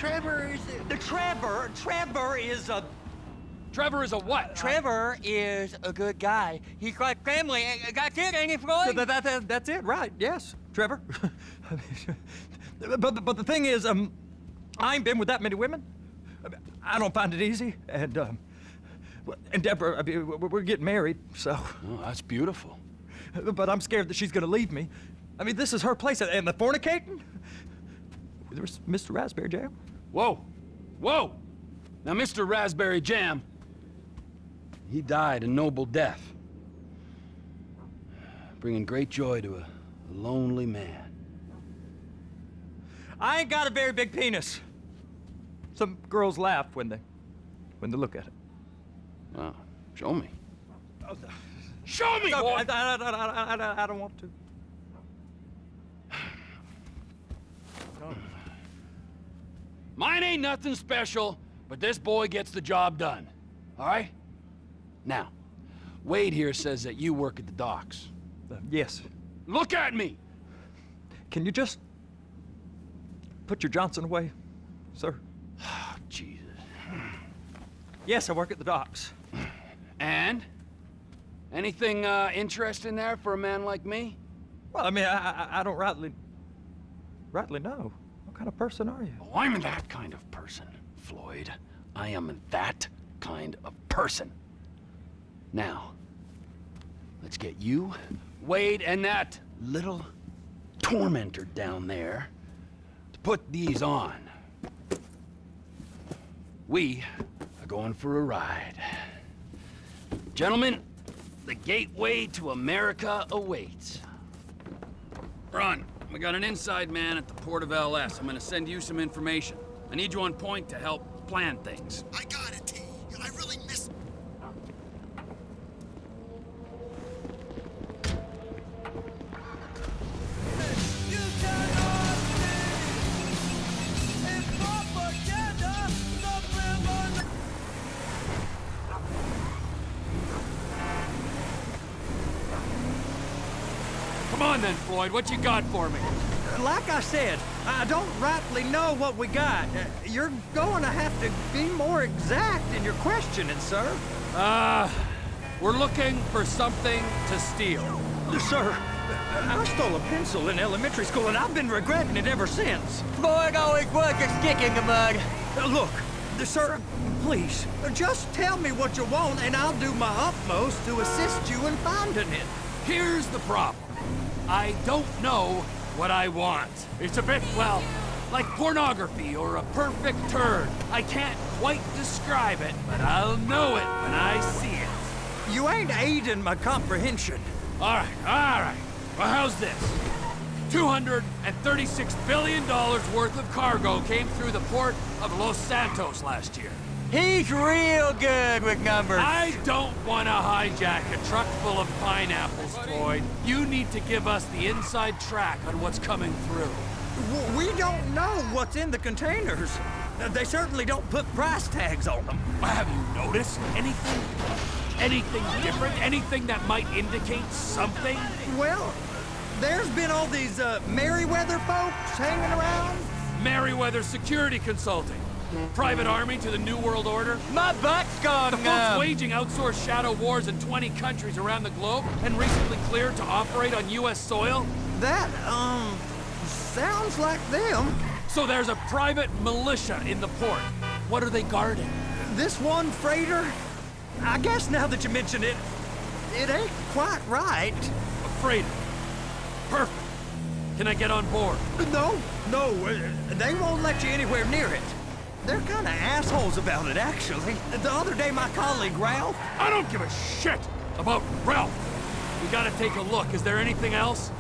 Trevor is... Trevor is a... Trevor is a what? Trevor is a good guy. He's like family. That's it, ain't it, Floyd? That's it, right? Yes, Trevor. but the thing is, I ain't been with that many women. I don't find it easy, and Deborah, I mean, we're getting married, so. Oh, that's beautiful. But I'm scared that she's gonna leave me. I mean, this is her place, and the fornicating? There's Mr. Raspberry Jam. Whoa, whoa! Now, Mr. Raspberry Jam, he died a noble death, bringing great joy to a lonely man. I ain't got a very big penis. Some girls laugh when they look at it. Wow, show me. Show me, No, boy! I don't want to. Mine ain't nothing special, but this boy gets the job done. All right? Now, Wade here says that you work at the docks. Yes. Look at me! Can you just put your Johnson away, sir? Oh, Jesus. Yes, I work at the docks. And? Anything interesting there for a man like me? Well, I mean, I don't rightly know. What kind of person are you? Oh, I'm that kind of person, Floyd. I am that kind of person. Now, let's get you, Wade, and that little tormentor down there to put these on. We are going for a ride. Gentlemen, the gateway to America awaits. Ron, we got an inside man at the port of LS. I'm gonna send you some information. I need you on point to help plan things. I got it, T. I really miss... Come on then, Floyd, what you got for me? Like I said, I don't rightly know what we got. You're going to have to be more exact in your questioning, sir. We're looking for something to steal. Sir, I stole a pencil in elementary school, and I've been regretting it ever since. Floyd always was a stick in the mud. Look, sir, please, just tell me what you want, and I'll do my utmost to assist you in finding it. Here's the problem. I don't know what I want. It's a bit, well, like pornography or a perfect turd. I can't quite describe it, but I'll know it when I see it. You ain't aiding my comprehension. All right. Well, how's this? $236 billion worth of cargo came through the port of Los Santos last year. He's real good with numbers. I don't want to hijack a truck full of pineapples, Floyd. You need to give us the inside track on what's coming through. We don't know what's in the containers. They certainly don't put price tags on them. Have you noticed anything? Anything different? Anything that might indicate something? Well, there's been all these Merryweather folks hanging around. Merryweather Security Consulting. Private army to the New World Order. My butt's gone The folks waging outsourced shadow wars in 20 countries around the globe and recently cleared to operate on U.S. soil. That, sounds like them. So there's a private militia in the port. What are they guarding? This one freighter, I guess now that you mention it, it ain't quite right. A freighter. Perfect. Can I get on board? No, they won't let you anywhere near it. They're kind of assholes about it, actually. The other day, my colleague, Ralph... I don't give a shit about Ralph. We gotta take a look. Is there anything else?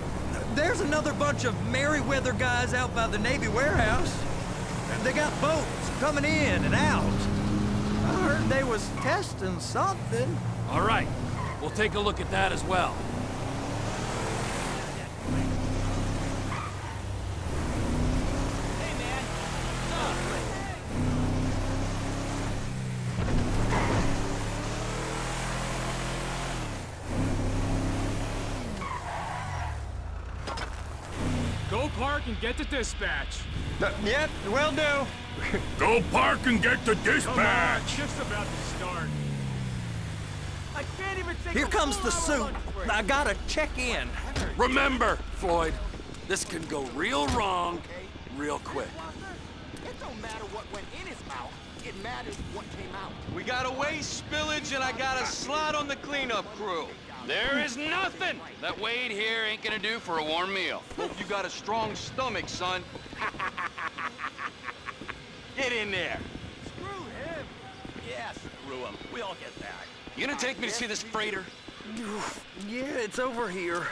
There's another bunch of Merryweather guys out by the Navy warehouse. They got boats coming in and out. I heard they was testing something. All right. We'll take a look at that as well. Go park and get to dispatch. Yep, will do. Go park and get to Come on, dispatch! just about to start. I can't even take Here a comes the full-hour soup. lunch break. I gotta check in. Remember, Floyd, this can go real wrong real quick. It don't matter what went in his mouth. It matters what came out. We got a waste spillage and I got a slot on the cleanup crew. There is nothing that Wade here ain't gonna do for a warm meal. Hope you got a strong stomach, son. Get in there. Screw him. Yeah, screw him. We all get that. You gonna take me to see this freighter? Yeah, it's over here.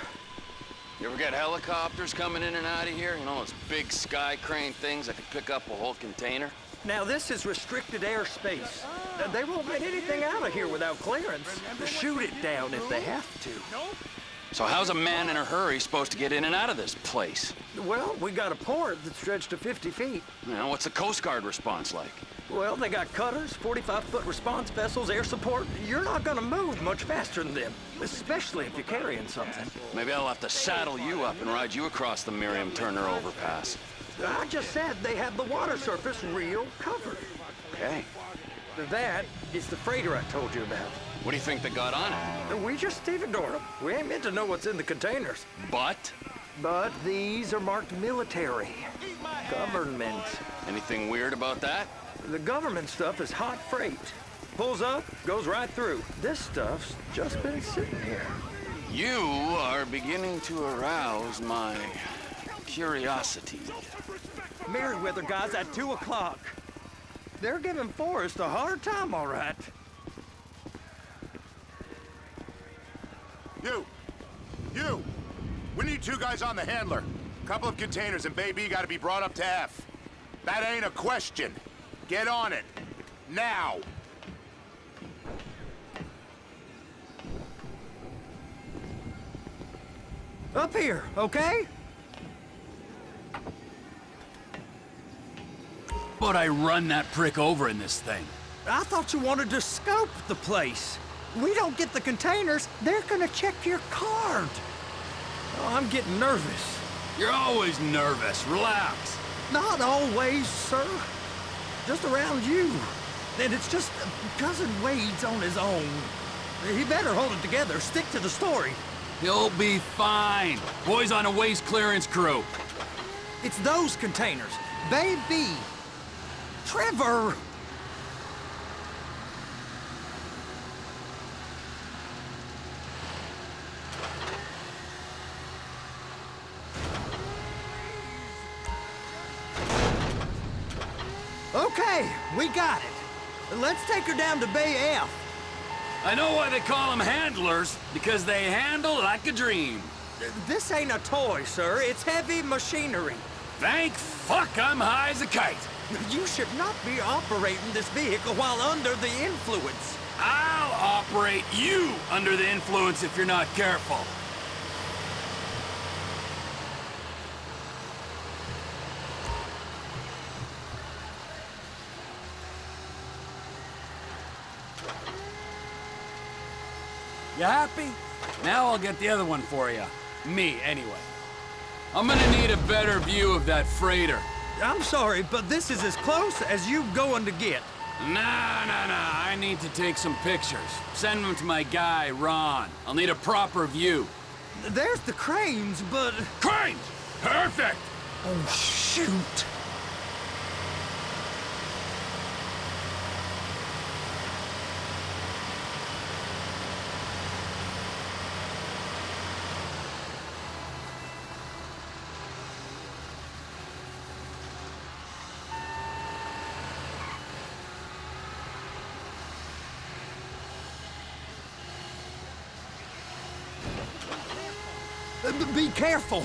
You ever get helicopters coming in and out of here? You know, those big sky crane things that can pick up a whole container? Now, this is restricted airspace. They won't let anything out of here without clearance. Shoot it down if they have to. So how's a man in a hurry supposed to get in and out of this place? Well, we got a port that stretched to 50 feet. You know, what's the Coast Guard response like? Well, they got cutters, 45-foot response vessels, air support. You're not gonna move much faster than them, especially if you're carrying something. Maybe I'll have to saddle you up and ride you across the Miriam Turner overpass. I just said they have the water surface real covered. Okay. That is the freighter I told you about. What do you think they got on it? We just stevedored them. We ain't meant to know what's in the containers. But? But these are marked military. Government. Anything weird about that? The government stuff is hot freight. Pulls up, goes right through. This stuff's just been sitting here. You are beginning to arouse my curiosity. Merryweather guys at 2 o'clock. They're giving Forrest a hard time, all right. You! We need 2 guys on the handler. Couple of containers and Baby gotta be brought up to F. That ain't a question. Get on it. Now! Up here, okay? But I run that prick over in this thing. I thought you wanted to scope the place. We don't get the containers, they're gonna check your card. Oh, I'm getting nervous. You're always nervous. Relax. Not always, sir. Just around you. And it's just Cousin Wade's on his own. He better hold it together, stick to the story. You'll be fine. Boys on a waste clearance crew. It's those containers. Baby. Trevor. Okay, we got it. Let's take her down to Bay F. I know why they call them handlers, because they handle like a dream. This ain't a toy, sir. It's heavy machinery. Thank fuck I'm high as a kite. You should not be operating this vehicle while under the influence. I'll operate you under the influence if you're not careful. You happy? Now I'll get the other one for you. Me, anyway. I'm gonna need a better view of that freighter. I'm sorry, but this is as close as you going to get. Nah. I need to take some pictures. Send them to my guy, Ron. I'll need a proper view. There's the cranes, but... Cranes! Perfect! Oh, shoot. Be careful!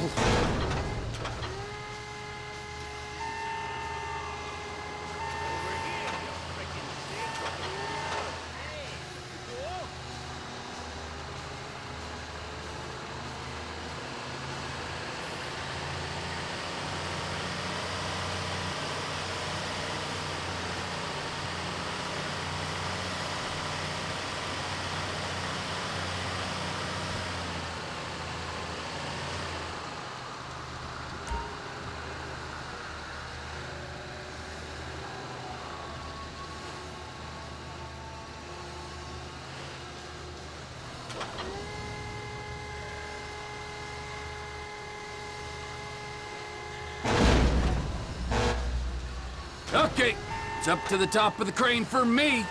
Okay, it's up to the top of the crane for me.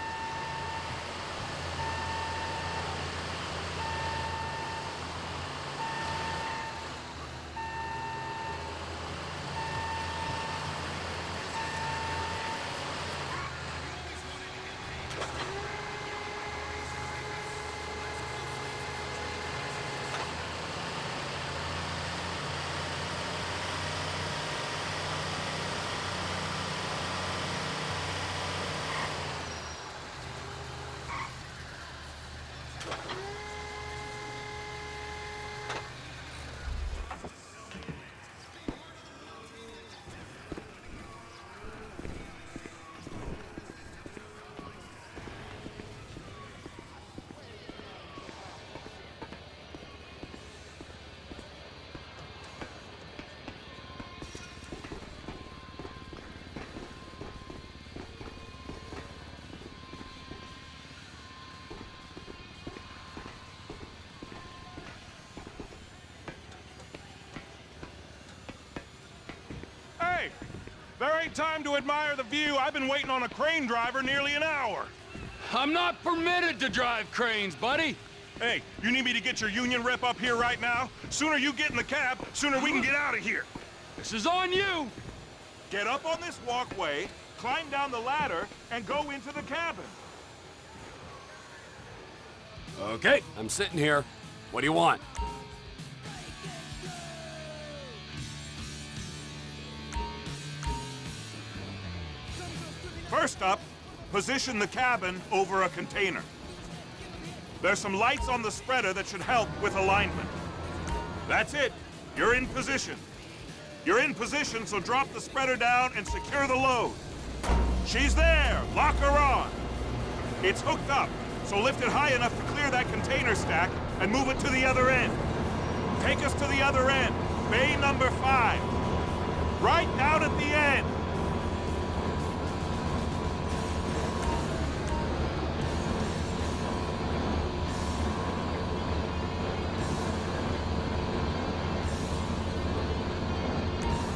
Hey, there ain't time to admire the view. I've been waiting on a crane driver nearly an hour. I'm not permitted to drive cranes, buddy. Hey, you need me to get your union rep up here right now? Sooner you get in the cab, sooner we can get out of here. This is on you. Get up on this walkway, climb down the ladder, and go into the cabin. Okay, I'm sitting here. What do you want? First up, position the cabin over a container. There's some lights on the spreader that should help with alignment. That's it. You're in position. You're in position, so drop the spreader down and secure the load. She's there. Lock her on. It's hooked up, so lift it high enough to clear that container stack and move it to the other end. Take us to the other end, bay number 5. Right down at the end.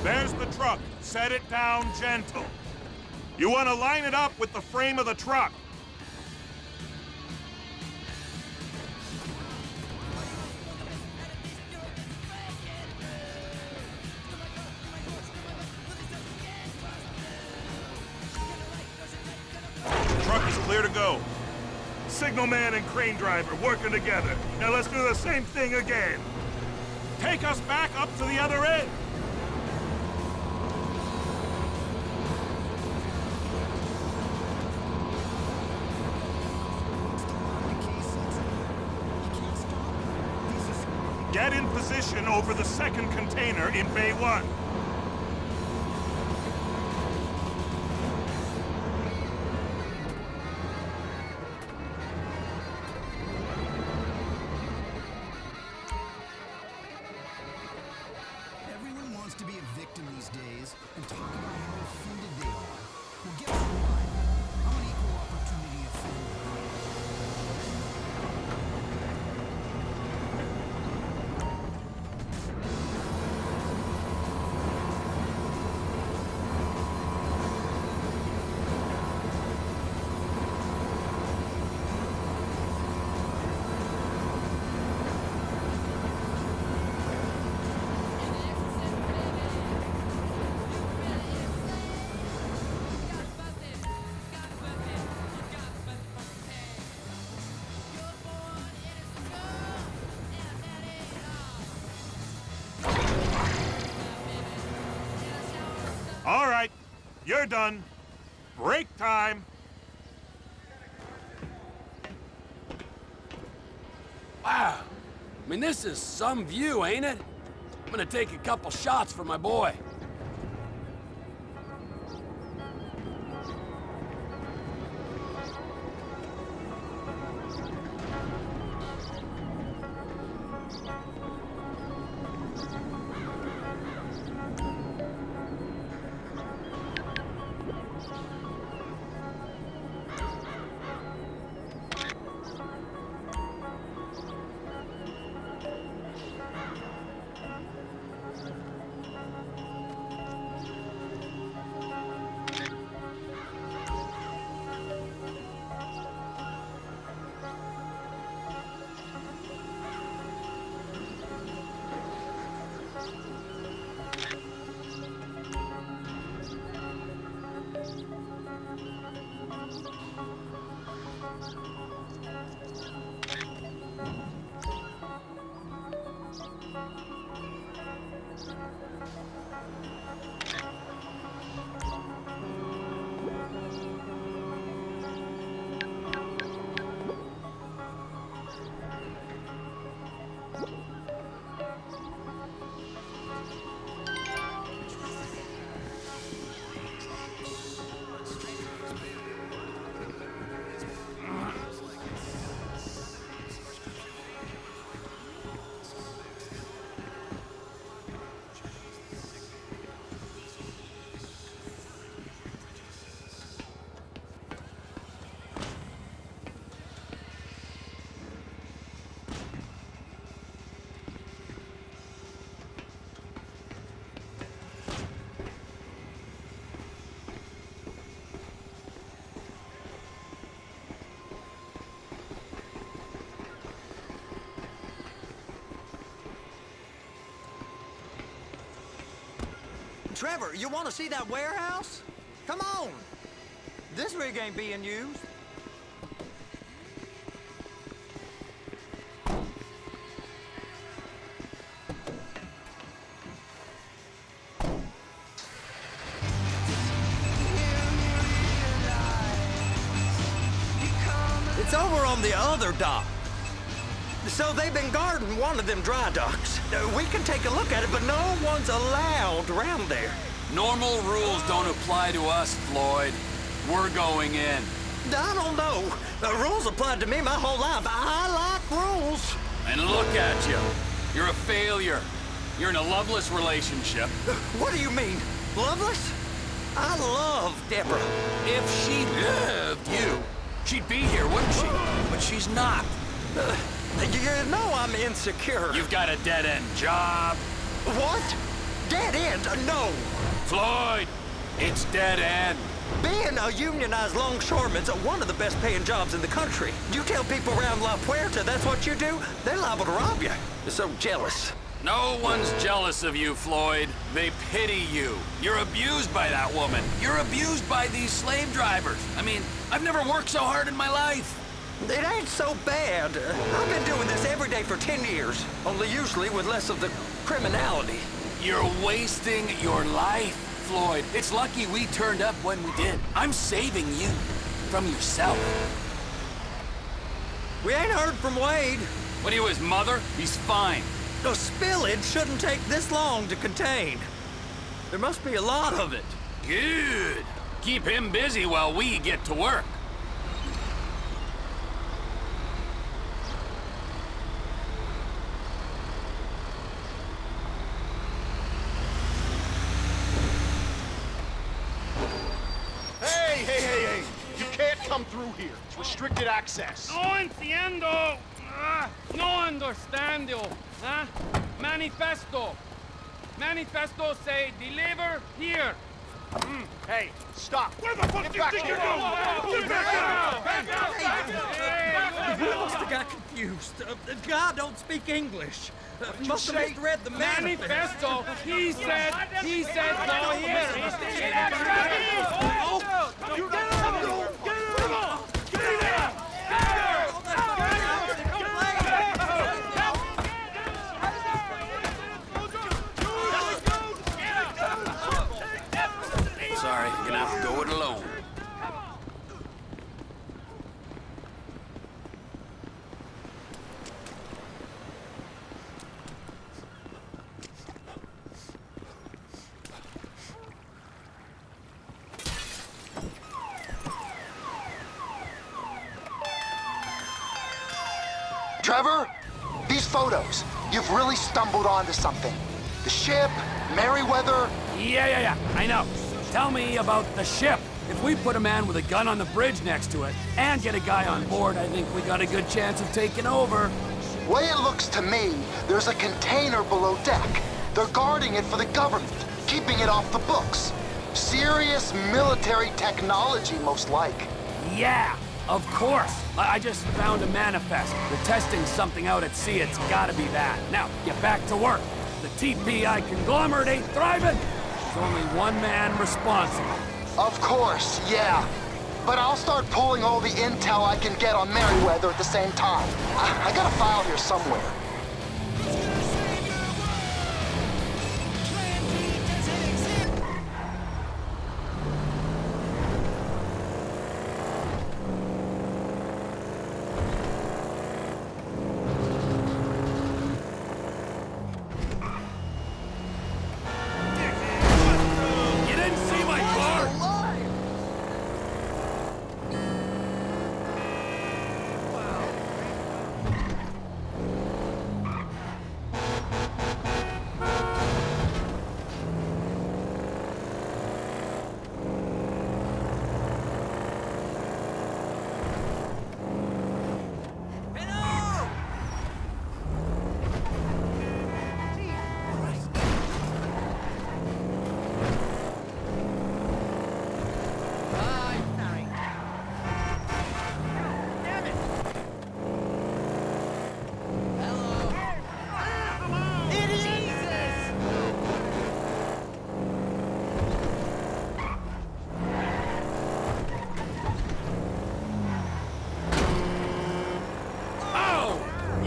There's the truck. Set it down gentle. You want to line it up with the frame of the truck. The truck is clear to go. Signalman and crane driver working together. Now let's do the same thing again. Take us back up to the other end. Get in position over the second container in Bay 1. Everyone wants to be a victim these days and talk about how offended they are. Well, guess what? I'm an equal opportunity offender. All right, you're done. Break time. Wow. I mean, this is some view, ain't it? I'm gonna take a couple shots for my boy. Trevor, you want to see that warehouse? Come on. This rig ain't being used. It's over on the other dock. So they've been guarding one of them dry docks. We can take a look at it, but no one's allowed around there. Normal rules don't apply to us, Floyd. We're going in. I don't know. The rules applied to me my whole life. I like rules. And look at you. You're a failure. You're in a loveless relationship. What do you mean? Loveless? I love Deborah. If she loved you, she'd be here, wouldn't she? But she's not. You know I'm insecure. You've got a dead-end job. What? Dead end? No. Floyd, it's dead end. Being a unionized longshoreman's one of the best paying jobs in the country. You tell people around La Puerta that's what you do, they're liable to rob you. They're so jealous. No one's jealous of you, Floyd. They pity you. You're abused by that woman. You're abused by these slave drivers. I mean, I've never worked so hard in my life. It ain't so bad. I've been doing this every day for 10 years, only usually with less of the criminality. You're wasting your life, Floyd. It's lucky we turned up when we did. I'm saving you from yourself. We ain't heard from Wade. What are you, his mother? He's fine. The spillage shouldn't take this long to contain. There must be a lot of it. Good. Keep him busy while we get to work. Hey! You can't come through here. It's restricted access. No entiendo. No understando. Manifesto. Manifesto say deliver here. Hey, stop. Where the fuck do you think you're going? We must have got confused. The guy don't speak English. Must have misread the Manifesto. He said go here. You get him! Get him! Sorry, you're gonna have to go it alone. Trevor, these photos, you've really stumbled onto something. The ship, Merryweather. Yeah, I know. Tell me about the ship. If we put a man with a gun on the bridge next to it and get a guy on board, I think we got a good chance of taking over. Way it looks to me, there's a container below deck. They're guarding it for the government, keeping it off the books. Serious military technology, most like. Yeah, of course. I just found a manifest. They're testing something out at sea. It's gotta be that. Now, get back to work. The TPI conglomerate ain't thriving. There's only one man responsible. Of course, yeah. But I'll start pulling all the intel I can get on Merryweather at the same time. I got a file here somewhere.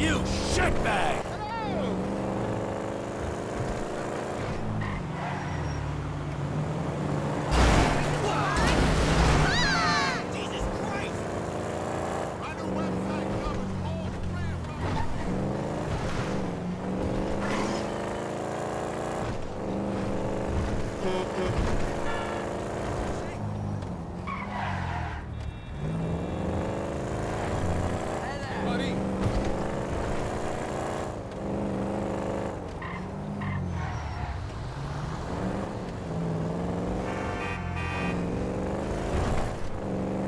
You shitbag! Jesus Christ! My new website covers all three of them. Buddy.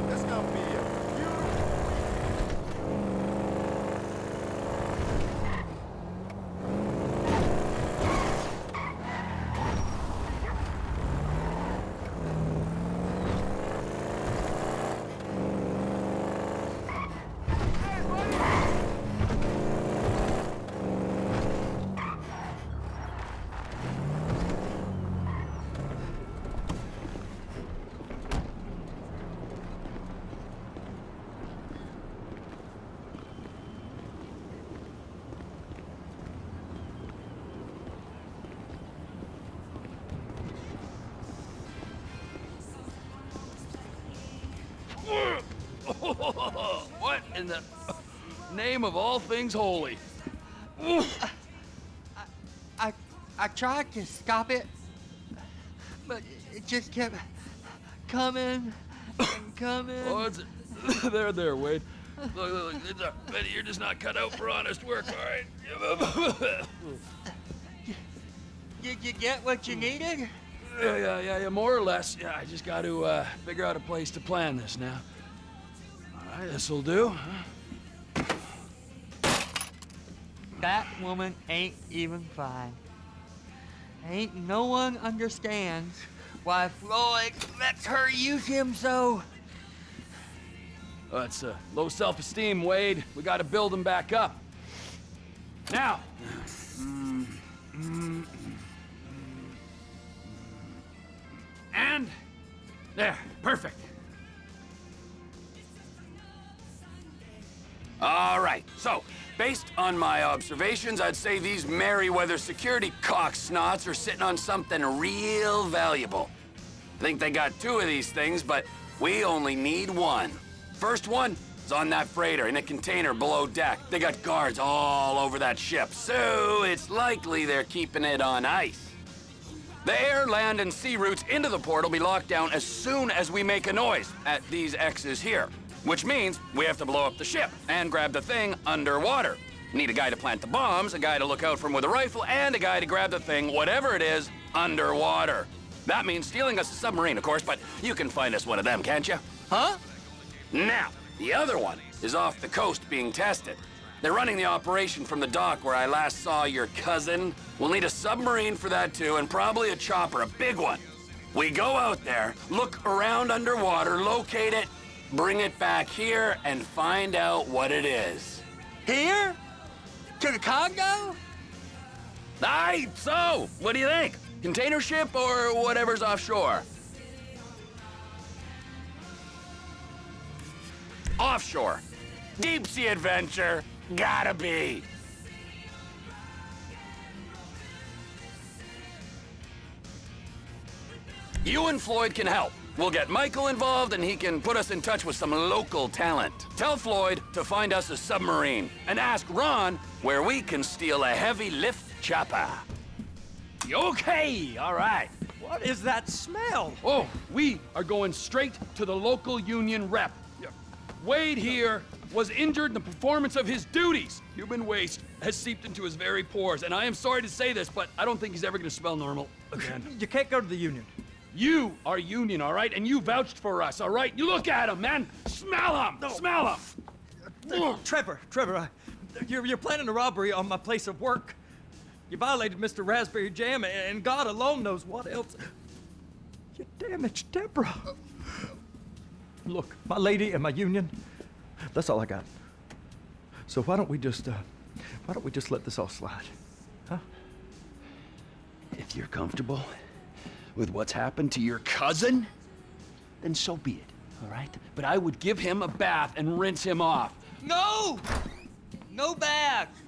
This gonna be a beautiful What in the name of all things holy? I tried to stop it, but it just kept coming and coming. Oh, it's there, Wade. Look, Betty, you're just not cut out for honest work, all right? Did you get what you needed? Yeah, more or less. Yeah, I just got to figure out a place to plan this now. All right, this'll do. That woman ain't even fine. Ain't no one understands why Floyd lets her use him so. Oh, that's low self-esteem, Wade. We got to build him back up. Now. And there, perfect. All right, so, based on my observations, I'd say these Merryweather security cocksnots are sitting on something real valuable. I think they got 2 of these things, but we only need 1. First one is on that freighter in a container below deck. They got guards all over that ship, so it's likely they're keeping it on ice. The air, land, and sea routes into the port will be locked down as soon as we make a noise at these X's here. Which means we have to blow up the ship and grab the thing underwater. Need a guy to plant the bombs, a guy to look out for him with a rifle, and a guy to grab the thing, whatever it is, underwater. That means stealing us a submarine, of course, but you can find us one of them, can't you? Huh? Now, the other one is off the coast being tested. They're running the operation from the dock where I last saw your cousin. We'll need a submarine for that too, and probably a chopper, a big one. We go out there, look around underwater, locate it, bring it back here, and find out what it is. Here? To the Congo? Aye, so, what do you think? Container ship or whatever's offshore? Offshore. Deep sea adventure. Gotta be. You and Floyd can help. We'll get Michael involved and he can put us in touch with some local talent. Tell Floyd to find us a submarine and ask Ron where we can steal a heavy lift chopper. Okay, all right. What is that smell? Oh, we are going straight to the local union rep. Wade here was injured in the performance of his duties. Human waste has seeped into his very pores, and I am sorry to say this, but I don't think he's ever gonna smell normal again. You can't go to the union. You are union, all right? And you vouched for us, all right? You look at him, man. Smell him! No. Smell him! Trevor, you're planning a robbery on my place of work. You violated Mr. Raspberry Jam, and God alone knows what else. You damaged Deborah. Look, my lady and my union, that's all I got. So why don't we just let this all slide, huh? If you're comfortable with what's happened to your cousin, then so be it, all right? But I would give him a bath and rinse him off. No! No bags!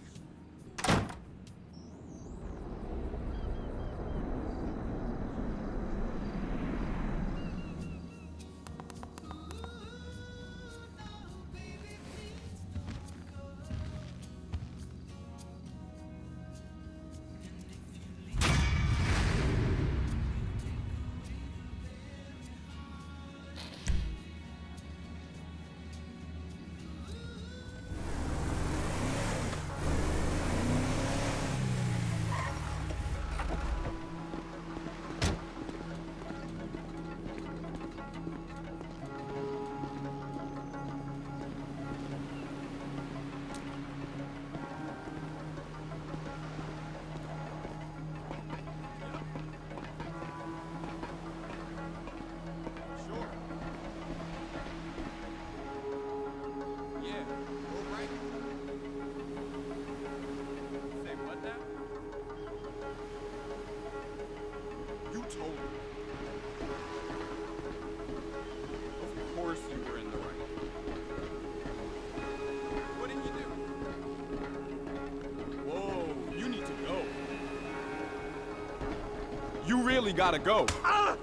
You really gotta go. Ah!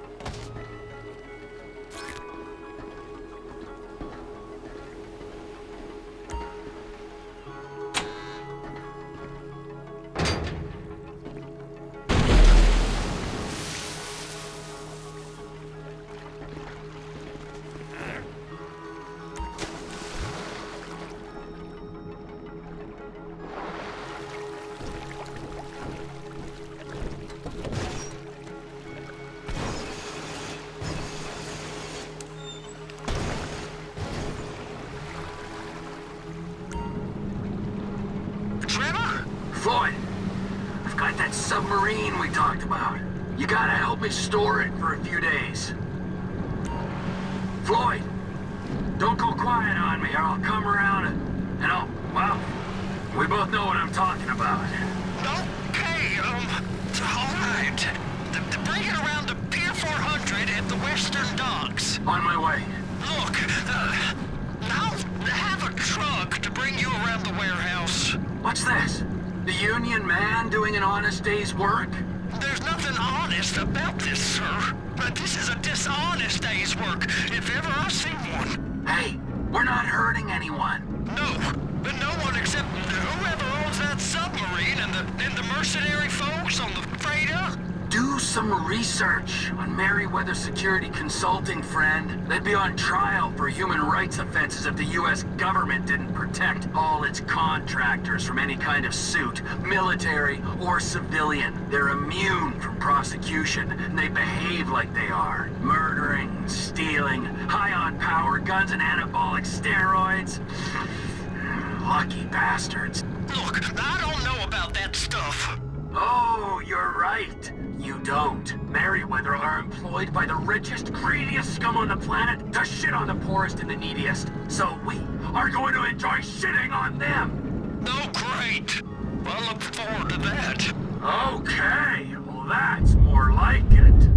Floyd, I've got that submarine we talked about. You gotta help me store it for a few days. Floyd, don't go quiet on me or I'll come around and I'll, well, we both know what I'm talking about. Okay, all right. Bring it around to Pier 400 at the Western Docks. On my way. Look, I'll have a truck to bring you around the warehouse. What's this? The union man doing an honest day's work? There's nothing honest about this, sir. But this is a dishonest day's work, if ever I've seen one. Hey, we're not hurting anyone. No, but no one except whoever owns that submarine and the mercenary folks on the freighter. Do some research on Merryweather Security Consulting, friend. They'd be on trial for human rights offenses if the U.S. government didn't protect all its contractors from any kind of suit, military or civilian. They're immune from prosecution, and they behave like they are. Murdering, stealing, high on power, guns and anabolic steroids. Lucky bastards. Look, I don't know about that stuff. Oh, you're right. You don't. Merryweather are employed by the richest, greediest scum on the planet to shit on the poorest and the neediest. So we are going to enjoy shitting on them. Oh, great. I look forward to that. Okay, well that's more like it.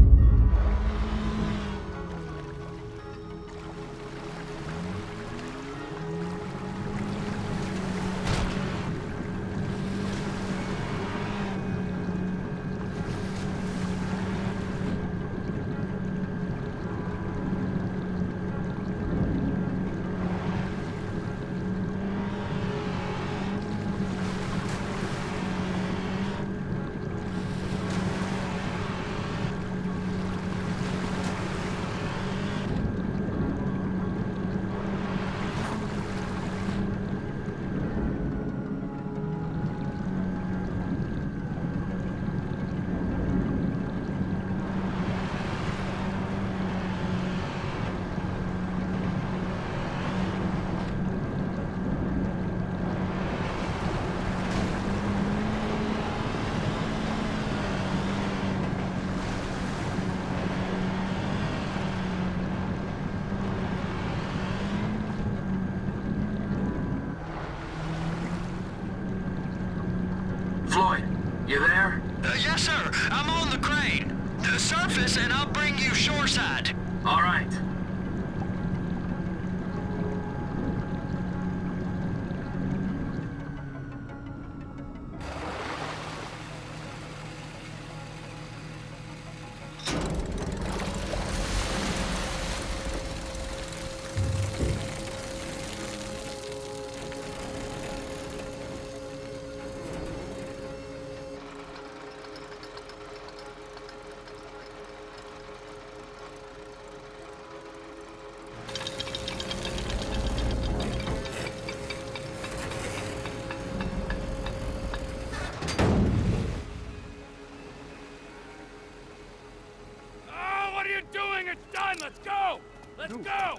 Floyd, you there? Yes, sir. I'm on the crane. Surface and I'll bring you shoreside. All right.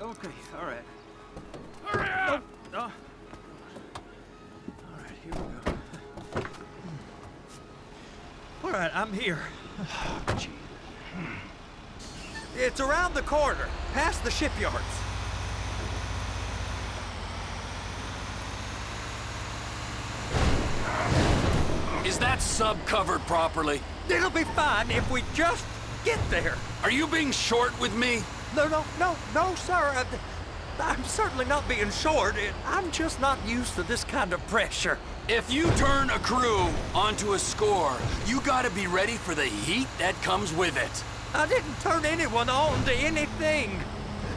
Okay, all right. Hurry up! No. All right, here we go. All right, I'm here. Gee. It's around the corner, past the shipyards. Is that sub covered properly? It'll be fine if we just get there. Are you being short with me? No, sir. I'm certainly not being short. I'm just not used to this kind of pressure. If you turn a crew onto a score, you gotta be ready for the heat that comes with it. I didn't turn anyone on to anything.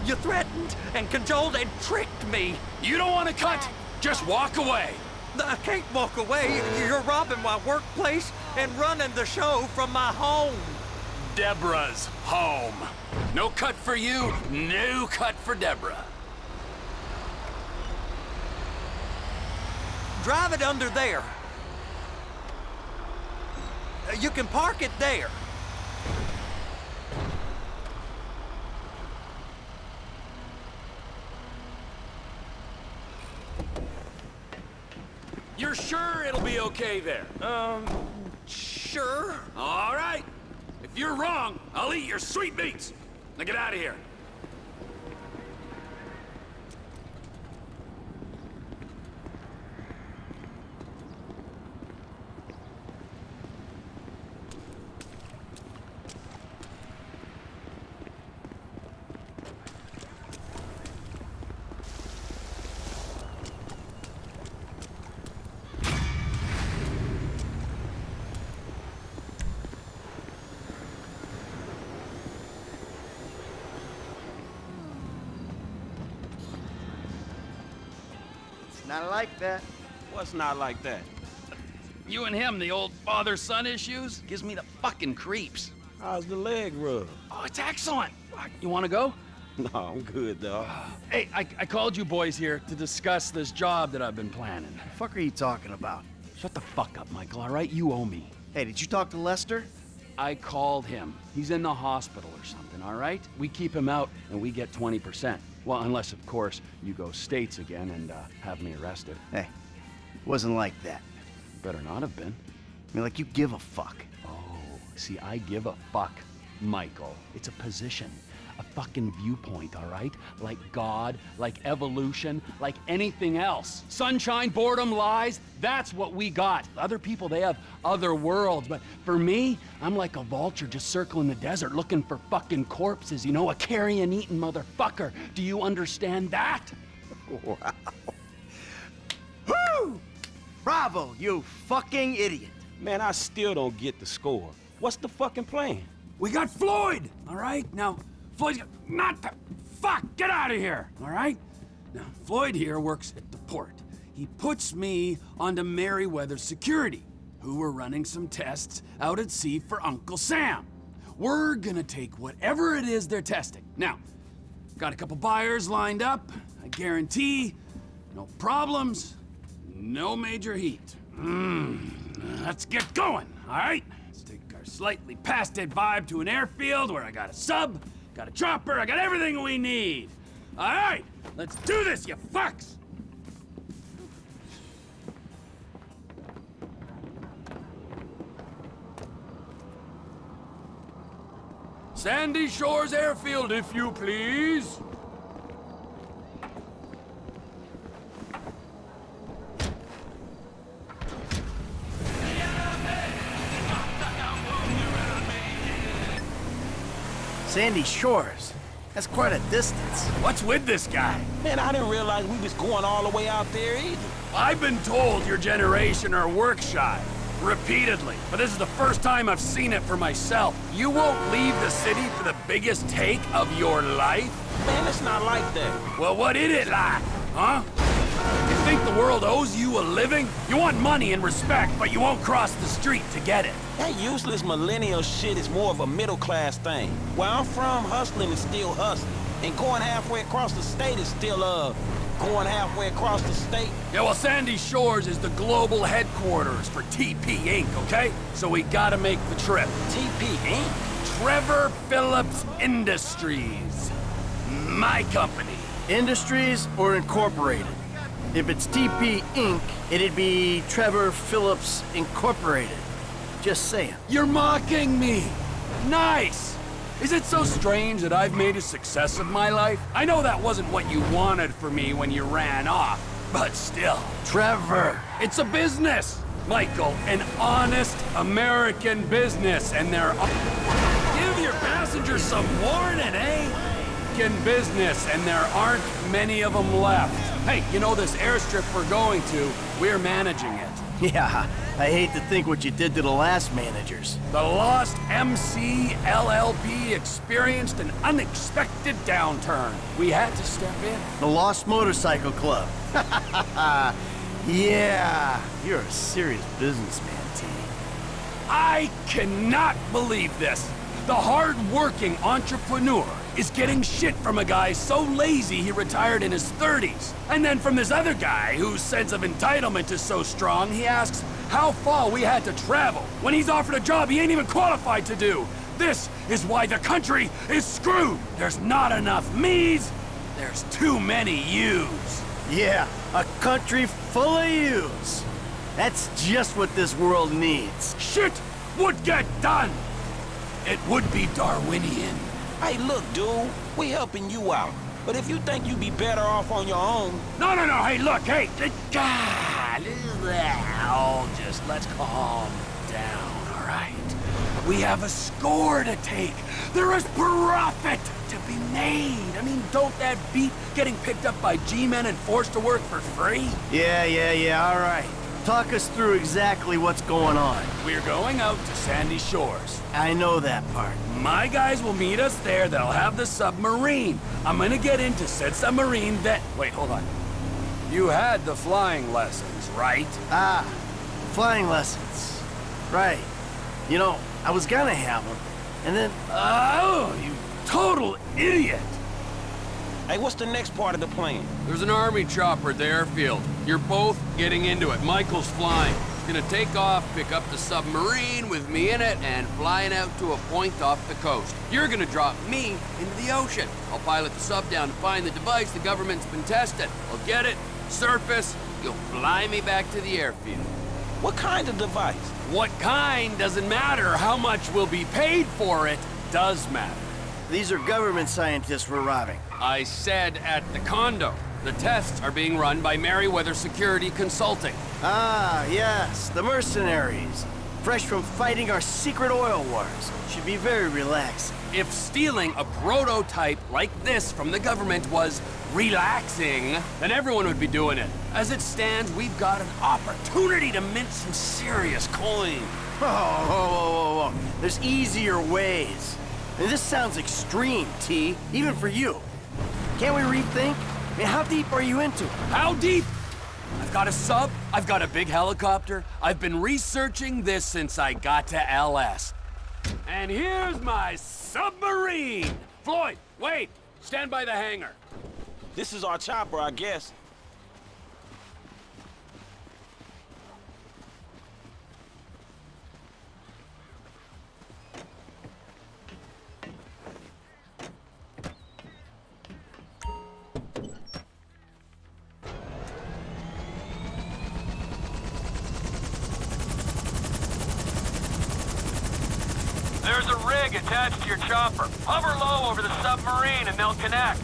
You threatened and cajoled and tricked me. You don't want to cut? Just walk away. I can't walk away. You're robbing my workplace and running the show from my home. Deborah's home. No cut for you, no cut for Deborah. Drive it under there. You can park it there. You're sure it'll be okay there? Sure. All right. If you're wrong, I'll eat your sweetmeats. Now get out of here. Not like that. What's not like that? You and him, the old father-son issues, gives me the fucking creeps. How's the leg rub? Oh, it's excellent. You want to go? No, I'm good, dog. Hey, I called you boys here to discuss this job that I've been planning. The fuck are you talking about? Shut the fuck up, Michael, all right? You owe me. Hey, did you talk to Lester? I called him. He's in the hospital or something, all right? We keep him out and we get 20%. Well, unless, of course, you go states again and have me arrested. Hey, it wasn't like that. Better not have been. I mean, like, you give a fuck. Oh, see, I give a fuck, Michael. It's a position, a fucking viewpoint, all right? Like God, like evolution, like anything else. Sunshine, boredom, lies, that's what we got. Other people, they have other worlds, but for me, I'm like a vulture just circling the desert looking for fucking corpses, you know, a carrion-eating motherfucker. Do you understand that? Wow. Woo! Bravo, you fucking idiot. Man, I still don't get the score. What's the fucking plan? We got Floyd, all right? Now, Floyd's got... Not the... Fuck! Get out of here, all right? Now, Floyd here works at the port. He puts me onto Merryweather Security, who were running some tests out at sea for Uncle Sam. We're gonna take whatever it is they're testing. Now, got a couple buyers lined up. I guarantee no problems, no major heat. Let's get going, all right? Let's take our slightly past dead vibe to an airfield where I got a sub, got a chopper, I got everything we need. All right, let's do this, you fucks! Sandy Shores Airfield, if you please. Sandy Shores. That's quite a distance. What's with this guy? Man, I didn't realize we was going all the way out there either. I've been told your generation are work shy. Repeatedly. But this is the first time I've seen it for myself. You won't leave the city for the biggest take of your life? Man, it's not like that. Well, what is it like, huh? You think the world owes you a living? You want money and respect, but you won't cross the street to get it. That useless millennial shit is more of a middle-class thing. Where I'm from, hustling is still hustling. And going halfway across the state is still, going halfway across the state. Yeah, well, Sandy Shores is the global headquarters for TP Inc., okay? So we gotta make the trip. TP Inc.? Trevor Phillips Industries. My company. Industries or Incorporated? If it's TP Inc., it'd be Trevor Phillips Incorporated. Just saying. You're mocking me! Nice! Is it so strange that I've made a success of my life? I know that wasn't what you wanted for me when you ran off, but still. Trevor! It's a business! Michael, an honest American business, and they're... Give your passengers some warning, eh? Business, and there aren't many of them left. Hey, you know this airstrip we're going to, we're managing it. Yeah, I hate to think what you did to the last managers. The Lost MC LLP experienced an unexpected downturn. We had to step in. The Lost Motorcycle Club. Yeah, you're a serious businessman, T. I cannot believe this. The hard-working entrepreneur is getting shit from a guy so lazy he retired in his 30s. And then from this other guy whose sense of entitlement is so strong, he asks how far we had to travel when he's offered a job he ain't even qualified to do. This is why the country is screwed. There's not enough me's, there's too many you's. Yeah, a country full of yous. That's just what this world needs. Shit would get done. It would be Darwinian. Hey, look, dude, we helping you out. But if you think you'd be better off on your own... No, hey, look, hey, God, just let's calm down, all right? We have a score to take. There is profit to be made. I mean, don't that beat getting picked up by G-men and forced to work for free? Yeah, all right. Talk us through exactly what's going on. We're going out to Sandy Shores. I know that part. My guys will meet us there. They'll have the submarine. I'm gonna get into said submarine then... Wait, hold on. You had the flying lessons, right? Ah, flying lessons. Right. You know, I was gonna have them, and then... Oh, you total idiot! Hey, what's the next part of the plan? There's an army chopper at the airfield. You're both getting into it. Michael's flying. He's gonna take off, pick up the submarine with me in it, and flying out to a point off the coast. You're gonna drop me into the ocean. I'll pilot the sub down to find the device the government's been testing. I'll get it, surface, you'll fly me back to the airfield. What kind of device? What kind doesn't matter. How much will be paid for it does matter. These are government scientists we're robbing. I said at the condo. The tests are being run by Merryweather Security Consulting. Ah, yes, the mercenaries. Fresh from fighting our secret oil wars. Should be very relaxing. If stealing a prototype like this from the government was relaxing, then everyone would be doing it. As it stands, we've got an opportunity to mint some serious coin. Whoa. There's easier ways. And this sounds extreme, T, even for you. Can't we rethink? I mean, how deep are you into it? How deep? I've got a sub, I've got a big helicopter. I've been researching this since I got to LS. And here's my submarine! Floyd, wait! Stand by the hangar. This is our chopper, I guess. There's a rig attached to your chopper. Hover low over the submarine and they'll connect.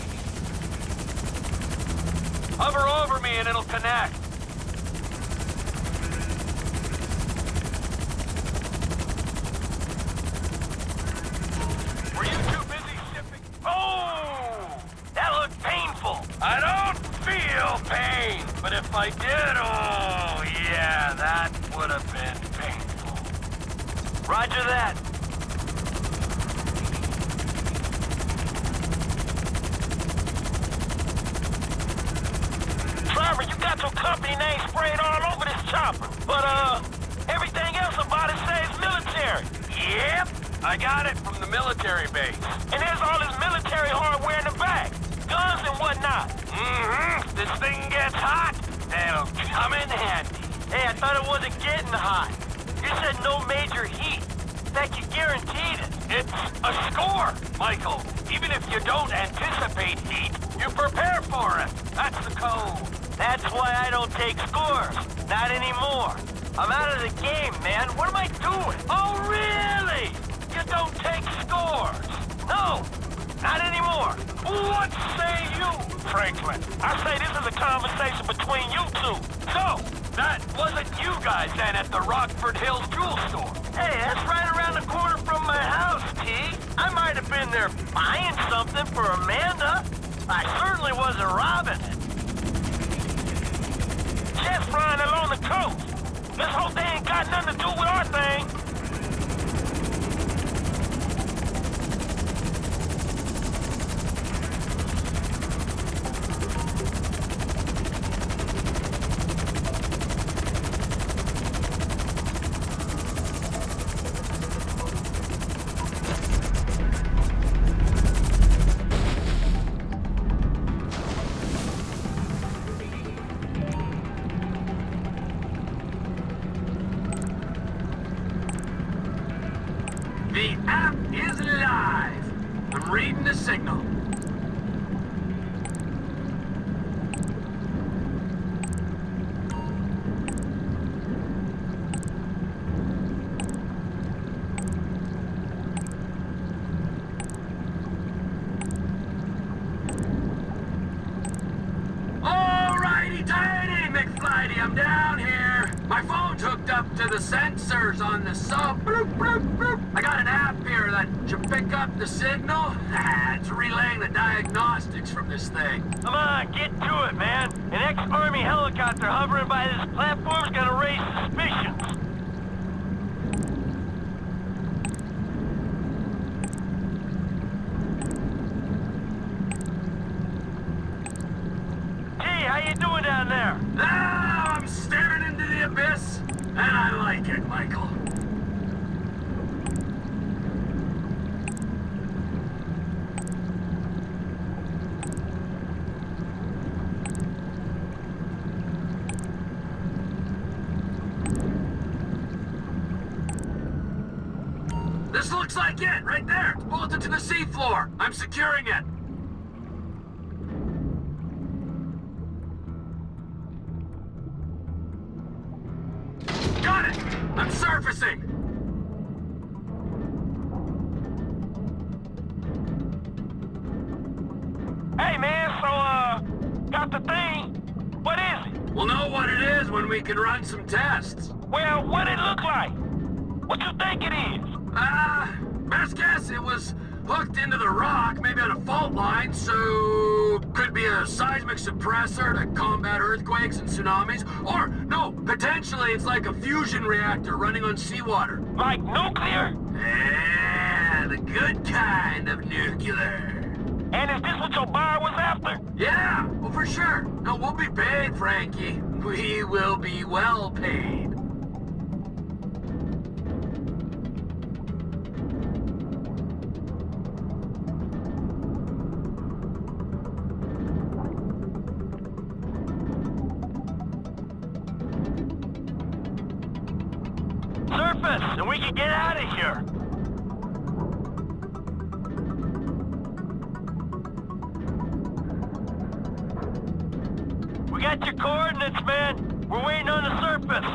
Hover over me and it'll connect. Were you too busy shipping? Oh! That looked painful. I don't feel pain. But if I did, oh yeah, that would have been painful. Roger that. Trevor, you got your company name sprayed all over this chopper. But, everything else about it says military. Yep, I got it from the military base. And there's all this military hardware in the back. Guns and whatnot. Mm-hmm. This thing gets hot, it'll come in handy. Hey, I thought it wasn't getting hot. You said no major heat. That you guaranteed it. It's a score, Michael. Even if you don't anticipate heat, You prepare for it. That's the code. That's why I don't take scores. Not anymore. I'm out of the game, man. What am I doing? Oh, really? You don't take scores? No, not anymore. What say you, Franklin? I say this is a conversation between you two. So, that wasn't you guys then at the Rockford Hills jewel store. Hey, that's right around the corner from my house, T. I might have been there buying something for Amanda. I certainly wasn't robbing it. Just flying along the coast. This whole thing ain't got nothing to do with our thing. The app is live. I'm reading the signal. Alrighty tighty, McFlighty, I'm down here. My phone's hooked up to the sensors on the sub. Bloop, bloop, bloop. I got an app here that should pick up the signal. It's relaying the diagnostics from this thing. Come on, get to it, man. An ex-Army helicopter hovering by this platform's gonna raise suspicions. Hey, how you doing down there? Ah, I'm staring into the abyss, and I like it, Michael. This looks like it, right there. It's bolted to the seafloor. I'm securing it. Got it! I'm surfacing! Hey, man, so, got the thing? What is it? We'll know what it is when we can run some tests. Well, what it look like? What you think it is? Best guess it was hooked into the rock, maybe on a fault line, so could be a seismic suppressor to combat earthquakes and tsunamis, or no, potentially it's like a fusion reactor running on seawater. Like nuclear? Yeah, the good kind of nuclear. And is this what your buyer was after? Yeah, well for sure. No, we'll be paid, Frankie. We will be well paid. Surface, and we can get out of here. We got your coordinates, man. We're waiting on the surface.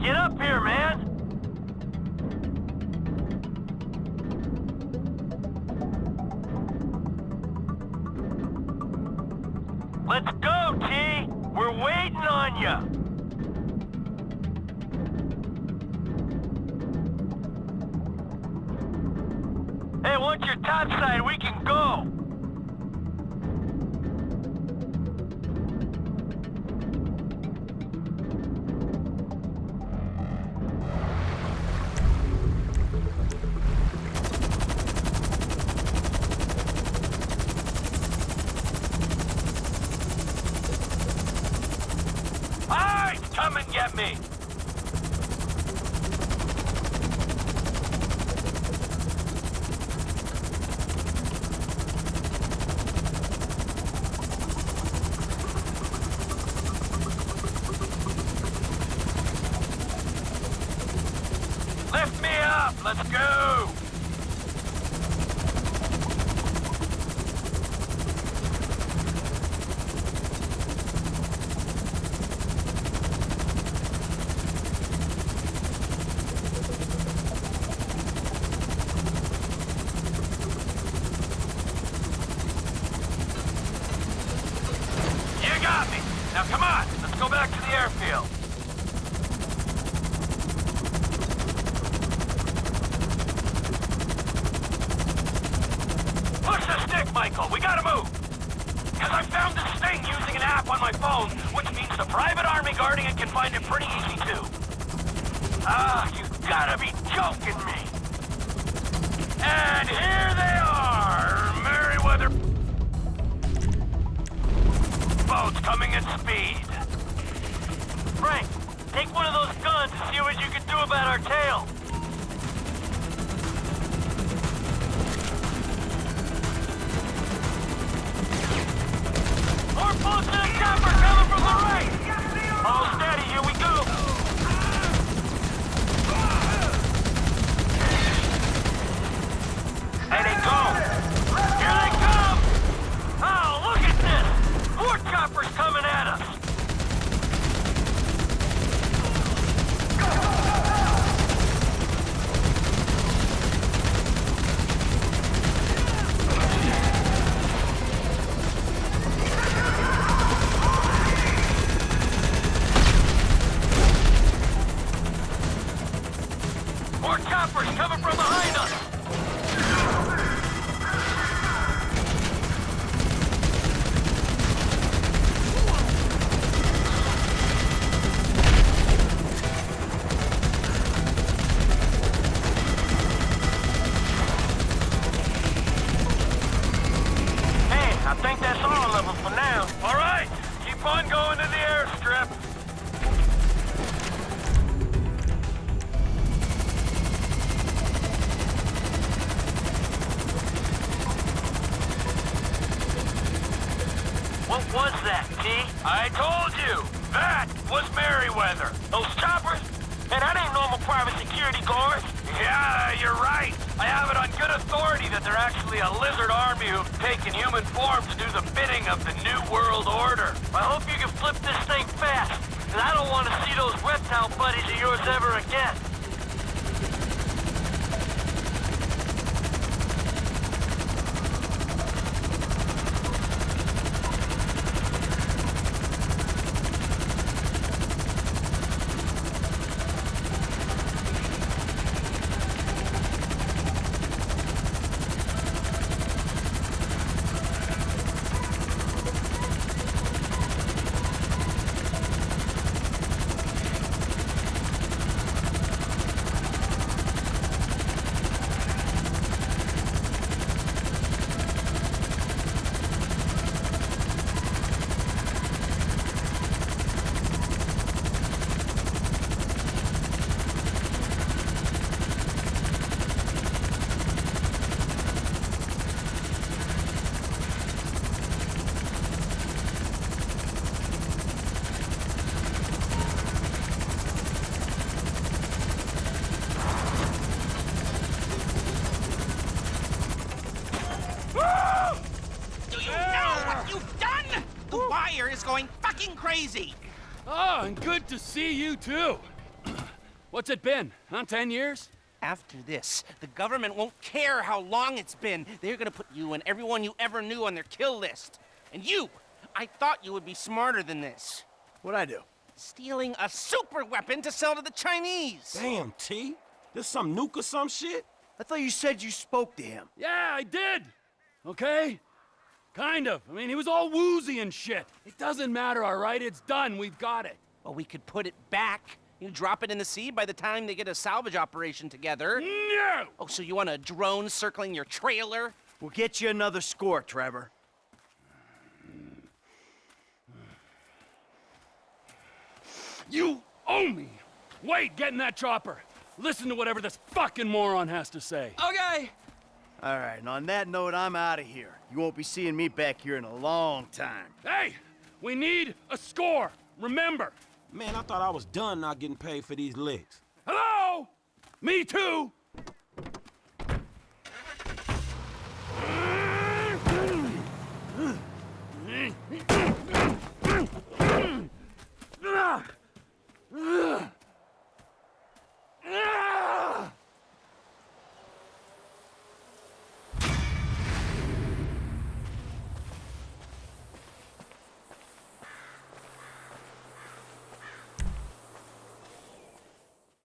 Get up here, man. Let's go, T. We're waiting on you. Hey, once you're topside, we can go. Come and get me! Lift me up! up. Let's go! You got me! Now come on, let's go back to the airfield. Push the stick, Michael. We gotta move. Because I found this thing using an app on my phone, which means the private army guarding it can find it pretty easy, too. Ah, you gotta be joking me. And here they are, Merryweather boats coming at speed. Frank, take one of those guns and see what you can do about our tail. More bullets in the chopper coming from the right! All steady, here we go! There they go! Here they come! Oh, look at this! More choppers coming at us! More choppers coming from behind us! Hey, I think that's all of them for now. All right, keep on going to the airstrip. What was that, T? I told you! That was Merryweather! Those choppers? Man, that ain't normal private security guards! Yeah, you're right! I have it on good authority that they're actually a lizard army who've taken human form to do the bidding of the New World Order. I hope you can flip this thing fast, because I don't want to see those reptile buddies of yours ever again. Is going fucking crazy! Oh, and good to see you, too. What's it been, huh? 10 years? After this, the government won't care how long it's been. They're gonna put you and everyone you ever knew on their kill list. And you! I thought you would be smarter than this. What'd I do? Stealing a super weapon to sell to the Chinese! Damn, T. This some nuke or some shit? I thought you said you spoke to him. Yeah, I did. Okay? Kind of. I mean, he was all woozy and shit. It doesn't matter, all right? It's done. We've got it. Well, we could put it back. You drop it in the sea by the time they get a salvage operation together. No! Oh, so you want a drone circling your trailer? We'll get you another score, Trevor. You owe me! Wait, get in that chopper. Listen to whatever this fucking moron has to say. Okay. All right, and on that note, I'm out of here. You won't be seeing me back here in a long time. Hey, we need a score. Remember. Man, I thought I was done not getting paid for these licks. Hello? Me too.